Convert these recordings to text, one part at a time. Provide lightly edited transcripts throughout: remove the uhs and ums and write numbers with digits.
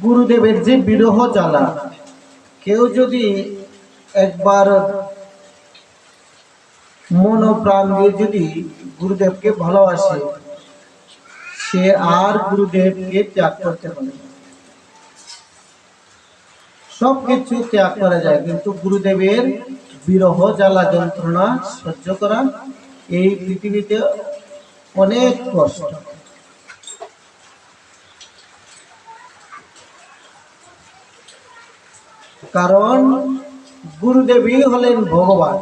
গুরুদেবের যে বিরহ জ্বালা, কেউ যদি একবার মন ও প্রাণ দিয়ে যদি গুরুদেবকে ভালোবাসে, সে আর গুরুদেবকে ত্যাগ করতে পারে না। সবকিছু ত্যাগ করা যায়, কিন্তু গুরুদেবের বিরহ জ্বালা যন্ত্রণা সহ্য করা এই পৃথিবীতে অনেক কষ্ট। কারণ গুরুদেবই হলেন ভগবান,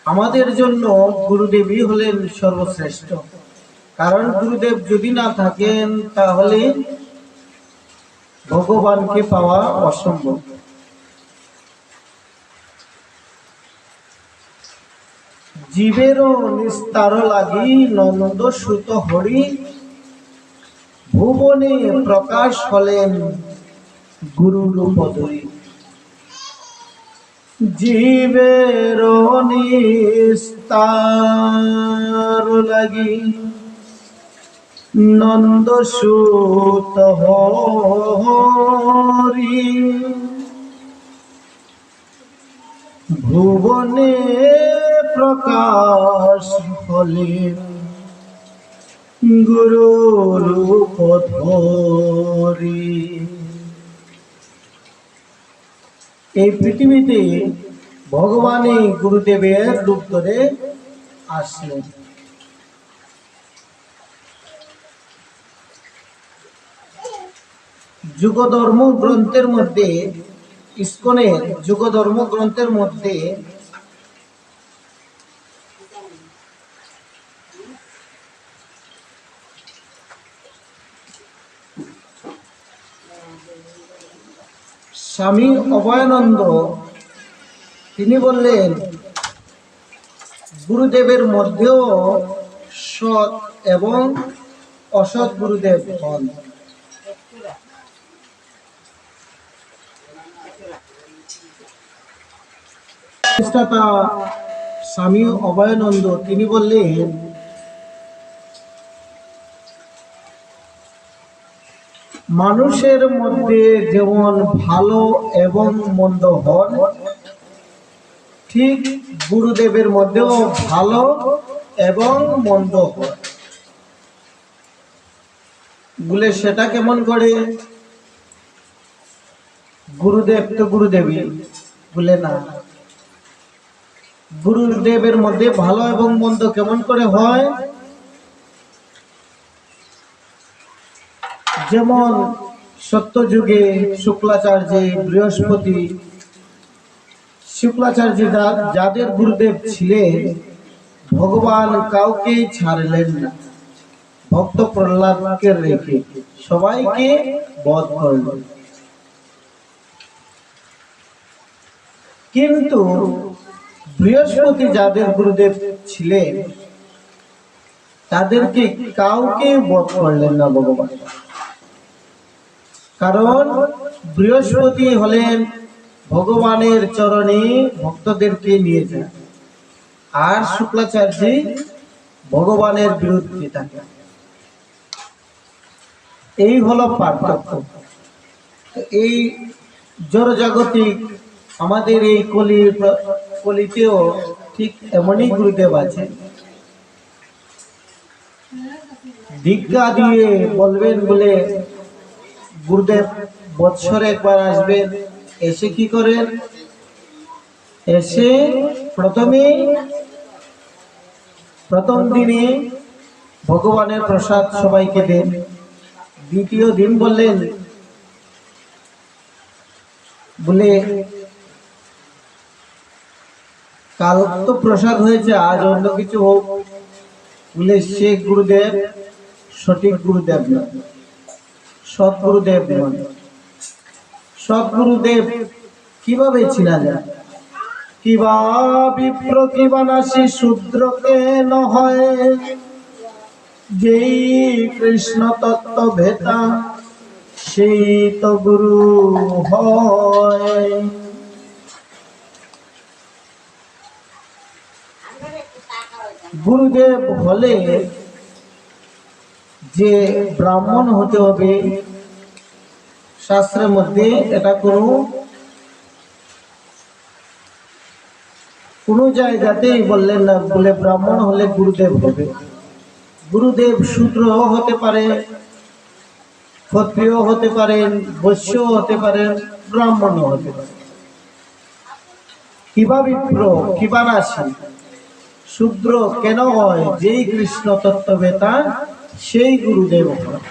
আমাদের জন্য গুরুদেবই হলেন সর্বশ্রেষ্ঠ। কারণ গুরুদেব যদি না থাকেন তাহলে ভগবানকে পাওয়া অসম্ভব। জীবেরও নিস্তার লাগি নন্দ সুত হরি, ভুবনে প্রকাশ হলেন গুরু রূপ ধরি। জীবেরও নিস্তার লাগি নন্দ সুত হরি, ভুবনে প্রকাশ হলেন গুরু রূপ ধরি। এই পৃথিবীতে ভগবানই গুরুদেবের রূপ ধরে আসলেন। যুগধর্ম গ্রন্থের মধ্যে, ইস্কনের যুগধর্ম গ্রন্থের মধ্যে স্বামী অভয়ানন্দ তিনি বললেন, গুরুদেবের মধ্যেও সৎ এবং অসৎ গুরুদেব হন। স্বামী অভয়ানন্দ তিনি বললেন, মানুষের মধ্যে যেমন ভালো এবং মন্দ হন, ঠিক গুরুদেবের মধ্যেও ভালো এবং মন্দ হয়। বলে সেটা কেমন করে? গুরুদেব তো গুরুদেবই। বলে না, গুরুদেবের মধ্যে ভালো এবং মন্দ কেমন করে হয়? যেমন সত্যযুগে শুক্লাচার্য বৃহস্পতি, শুক্লাচার্য যাদের গুরুদেব ছিলেন, ভগবান কাউকে ছাড়লেন না, ভক্ত প্রহ্লাদকে রেখে সবাইকে বধ করলেন। কিন্তু বৃহস্পতি যাদের গুরুদেব ছিলেন, তাদেরকে কাউকে বধ করলেন না ভগবান। কারণ বৃহস্পতি হলেন ভগবানের চরণে ভক্তদেরকে নিয়ে যায়, আর শুক্লাচার্য ভগবানের বিরুদ্ধে থাকে। এই হলো পার্থক্য। এই জড়জাগতিক আমাদের এই কলিতেও ঠিক এমনই গুরুদেব আছে। দীক্ষা দিয়ে বলবেন বলে গুরুদেব বৎসরে একবার আসবেন, এসে কি করেন? এসে প্রথম দিনে ভগবানের প্রসাদ সবাইকে দেন। দ্বিতীয় দিন বললেন বলে, কাল তো প্রসাদ হয়েছে, আজ অন্য কিছু হোক। বলে সে গুরুদেব সঠিক গুরুদেব নয়, সৎগুরুদেব নয়। সৎগুরুদেব কিভাবে চিনা যায়? কিবা বিপ্র কিবা নাসি শূদ্র কেন হয়, যেই কৃষ্ণ তত্ত্ব ভেতা সেই তো গুরু হয়। গুরুদেব হলে যে ব্রাহ্মণ হতে হবে শাস্ত্রের মধ্যে এটা কোনো জায়গাতেই বললেন না বলে ব্রাহ্মণ হলে গুরুদেব হবে। গুরুদেব শূদ্র হতে পারে, ক্ষত্রিয় হতে পারেন, বৈশ্য হতে পারেন, ব্রাহ্মণ হতে পারে। কিবা বিপ্র কিবা রাশি শূদ্র কেন হয়? যেই কৃষ্ণ তত্ত্ববেতা সেই গুরুদেব হয়।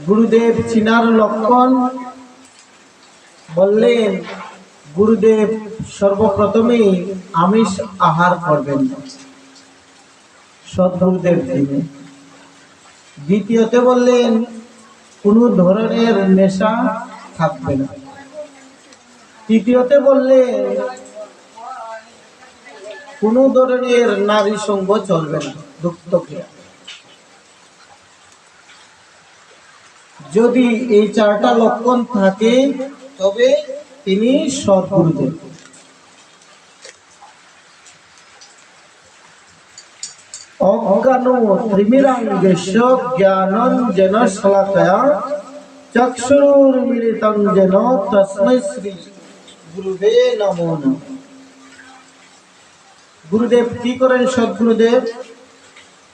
গুরুদেব চিনার লক্ষণ বললেন, গুরুদেব সর্বপ্রথমেই আমিষ আহার করবেন সদ্গুরুদেব তিনি। দ্বিতীয়তে বললেন কোনো ধরনের নেশা থাকবে না। তৃতীয়তে বললেন কোনো ধরনের নারী সঙ্গ চলবে না, দুঃখ ক্রিয়া। যদি এই চারটা লক্ষণ থাকে তবে তিনি সদ্গুরুদেব। অজ্ঞানো ত্রিমিরাঙ্গেশ জ্ঞানঞ্জন শলাকয়া চক্ষুর্মিলিতং যেন তস্मै শ্রী গুরুবে নমো নমঃ। গুরুদেব কি করেন? সদ্গুরুদেব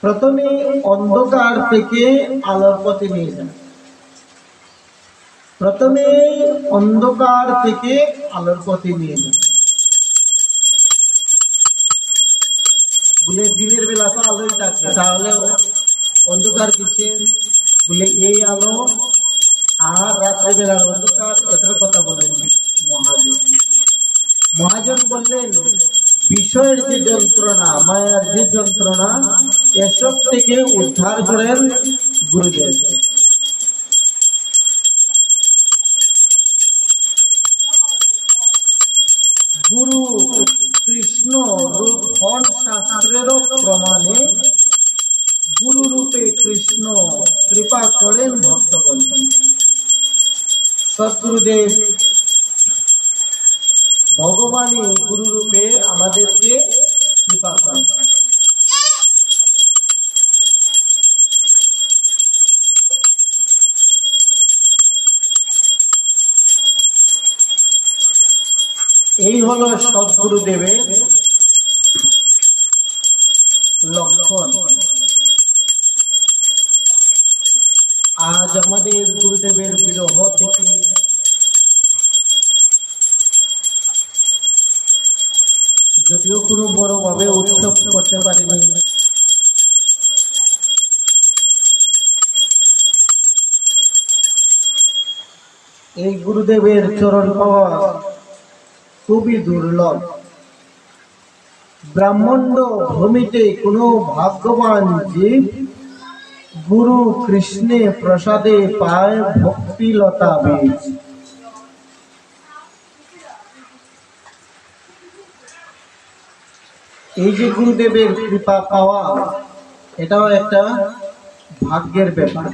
প্রথমে অন্ধকার থেকে আলোর পথে নিয়ে যান। প্রথমে অন্ধকার থেকে আলোর পথে নিয়ে যান। বলে দিনের বেলা তো আলোই থাকে, তাহলে অন্ধকার কিসে? বলে এই আলো আর রাত্রে বেলার অন্ধকার, এটার কথা বলেন মহাজন। মহাজন বললেন বিষয়ের যে যন্ত্রণা, মায়ার যে যন্ত্রণা, এসব থেকে উদ্ধার করেন গুরুদেব। গুরু কৃষ্ণ রূপ হন শাস্ত্রেরও প্রমাণে, গুরু রূপে কৃষ্ণ কৃপা করেন ভক্তগণ। সদ্গুরুদেব ভগবানই গুরু রূপে আমাদেরকে কৃপা করেন। এই হলো সদ্গুরুদেবের লক্ষণ। আজ আমাদের গুরুদেবের বিরহ থেকে যদিও কোনো বড় ভাবে উৎসব করতে পারিনি, এই গুরুদেবের চরণ পাওয়া খুবই দুর্লভ। ব্রাহ্মণ্ড ভূমিতে কোনো ভাগ্যবান জীব গুরু কৃষ্ণে প্রসাদে পায় ভক্তিলতা বীজ। এই যে গুরুদেবের কৃপা পাওয়া, এটাও একটা ভাগ্যের ব্যাপার।